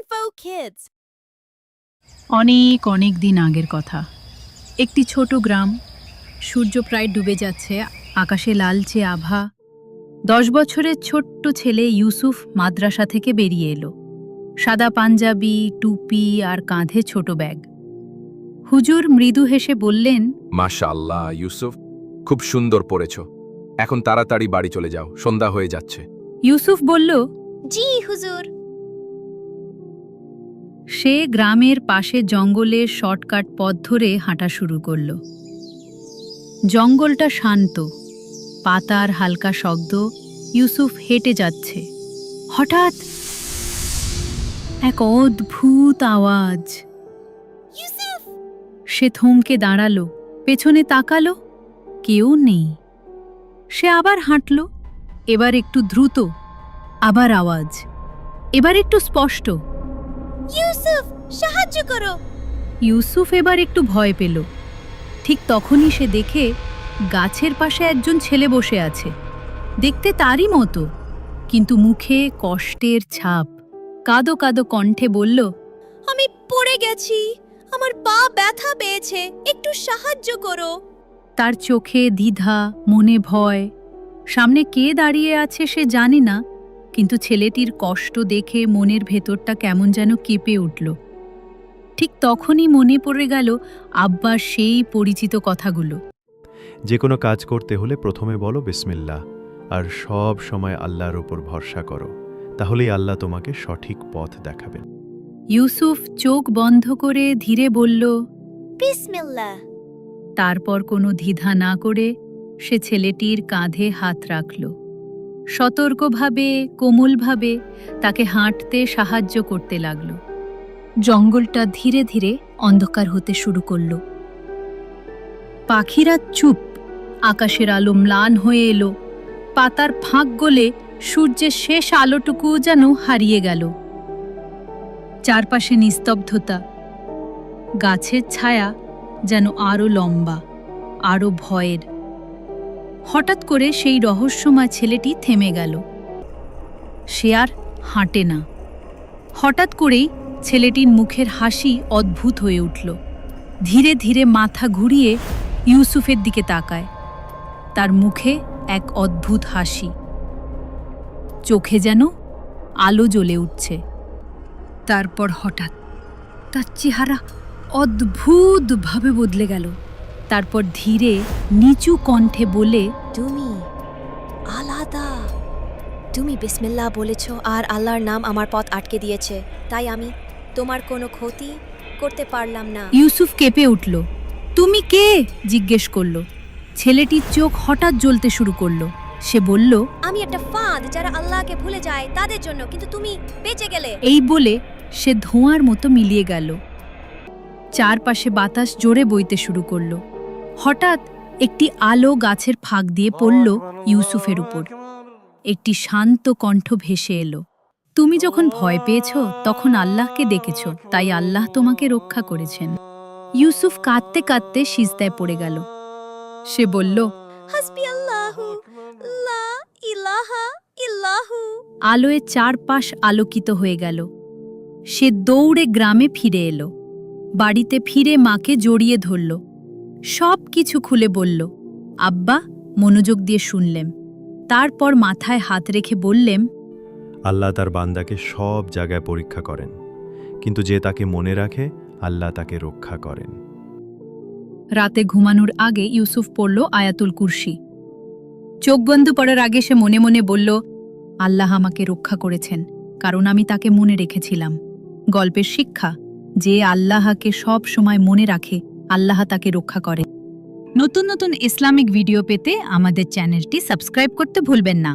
Info Kids. অনেক অনেক দিন আগের কথা। একটি ছোট গ্রাম। সূর্য প্রায় ডুবে যাচ্ছে, আকাশে লালচে আভা। 10 বছরের ছোট্ট ছেলে ইউসুফ মাদ্রাসা থেকে বেরিয়ে এলো। সাদা পাঞ্জাবি, টুপি আর কাঁধে ছোট ব্যাগ। হুজুর মৃদু হেসে বললেন, মাশাআল্লাহ ইউসুফ, খুব সুন্দর পড়েছ। এখন তাড়াতাড়ি বাড়ি চলে যাও, সন্ধ্যা হয়ে যাচ্ছে। ইউসুফ বলল, জি হুজুর। সে গ্রামের পাশে জঙ্গলের শর্টকাট পথ ধরে হাঁটা শুরু করল। জঙ্গলটা শান্ত, পাতার হালকা শব্দ। ইউসুফ হেঁটে যাচ্ছে। হঠাৎ এক অদ্ভুত আওয়াজ। ইউসুফ! সে থমকে দাঁড়ালো, পেছনে তাকালো, কেউ নেই। সে আবার হাঁটল, এবার একটু দ্রুত। আবার আওয়াজ, এবার একটু স্পষ্ট। ইউসুফ, সাহায্য করো! ইউসুফ এবার একটু ভয় পেল। ঠিক তখনই সে দেখে গাছের পাশে একজন ছেলে বসে আছে, দেখতে তারই মতো, কিন্তু মুখে কষ্টের ছাপ। কাঁদো কাঁদো কণ্ঠে বলল, আমি পড়ে গেছি, আমার পা ব্যথা পেয়েছে, একটু সাহায্য করো। তার চোখে দ্বিধা, মনে ভয়। সামনে কে দাঁড়িয়ে আছে সে জানে না, কিন্তু ছেলেটির কষ্ট দেখে মনের ভেতরটা কেমন যেন কেঁপে উঠল। ঠিক তখনই মনে পড়ে গেল আব্বার সেই পরিচিত কথাগুলো। যে কোনো কাজ করতে হলে প্রথমে বলো বিসমিল্লাহ, আর সব সময় আল্লাহর উপর ভরসা করো, তাহলেই আল্লাহ তোমাকে সঠিক পথ দেখাবেন। ইউসুফ চোখ বন্ধ করে ধীরে বলল, বিসমিল্লাহ। তারপর কোনো দ্বিধা না করে সে ছেলেটির কাঁধে হাত রাখল। সতর্কভাবে, কোমলভাবে তাকে হাঁটতে সাহায্য করতে লাগল। জঙ্গলটা ধীরে ধীরে অন্ধকার হতে শুরু করল। পাখিরা চুপ, আকাশের আলো ম্লান হয়ে এলো। পাতার ফাঁক গলে সূর্যের শেষ আলোটুকু যেন হারিয়ে গেল। চারপাশে নিস্তব্ধতা, গাছের ছায়া যেন আরো লম্বা, আরো ভয়ের। হঠাৎ করে সেই রহস্যময় ছেলেটি থেমে গেল। সে আর হাঁটে না। হঠাৎ করেই ছেলেটির মুখের হাসি অদ্ভুত হয়ে উঠল। ধীরে ধীরে মাথা ঘুরিয়ে ইউসুফের দিকে তাকায়। তার মুখে এক অদ্ভুত হাসি, চোখে যেন আলো জ্বলে উঠছে। তারপর হঠাৎ তার চেহারা অদ্ভুতভাবে বদলে গেল। তারপর ধীরে নিচু কণ্ঠে বলে, তুমি আলাদা। তুমি বিসমিল্লাহ বলেছ আর আল্লাহর নাম আমার পথ আটকে দিয়েছে, তাই আমি তোমার কোনো ক্ষতি করতে পারলাম না। ইউসুফ কেঁপে উঠল। তুমি কে? জিজ্ঞেস করল। ছেলেটির চোখ হঠাৎ জ্বলতে শুরু করলো। সে বলল, আমি একটা ফাঁদ, যারা আল্লাহকে ভুলে যায় তাদের জন্য, কিন্তু তুমি বেঁচে গেলে। এই বলে সে ধোঁয়ার মতো মিলিয়ে গেল। চারপাশে বাতাস জোরে বইতে শুরু করলো। হঠাৎ একটি আলো গাছের ফাঁক দিয়ে পড়ল ইউসুফের উপর। একটি শান্ত কণ্ঠ ভেসে এলো, তুমি যখন ভয় পেয়েছ তখন আল্লাহকে ডেকেছ, তাই আল্লাহ তোমাকে রক্ষা করেছেন। ইউসুফ কাঁদতে কাঁদতে সিজদায় পড়ে গেল। সে বলল, হাসবি আল্লাহু লা ইলাহা ইল্লাহু। আলোয় চারপাশ আলোকিত হয়ে গেল। সে দৌড়ে গ্রামে ফিরে এলো। বাড়িতে ফিরে মাকে জড়িয়ে ধরল। সব কিছু খুলে বলল। আব্বা মনোযোগ দিয়ে শুনলেন। তারপর মাথায় হাত রেখে বললেন, আল্লাহ তার বান্দাকে সব জায়গায় পরীক্ষা করেন, কিন্তু যে তাকে মনে রাখে আল্লাহ তাকে রক্ষা করেন। রাতে ঘুমানোর আগে ইউসুফ পড়ল আয়াতুল কুরসি। চোখ বন্ধ করার আগে সে মনে মনে বলল, আল্লাহ আমাকে রক্ষা করেছেন, কারণ আমি তাকে মনে রেখেছিলাম। গল্পের শিক্ষা, যে আল্লাহকে সব সময় মনে রাখে আল্লাহ তাকে রক্ষা করে। নতুন নতুন ইসলামিক ভিডিও পেতে আমাদের চ্যানেলটি সাবস্ক্রাইব করতে ভুলবেন না।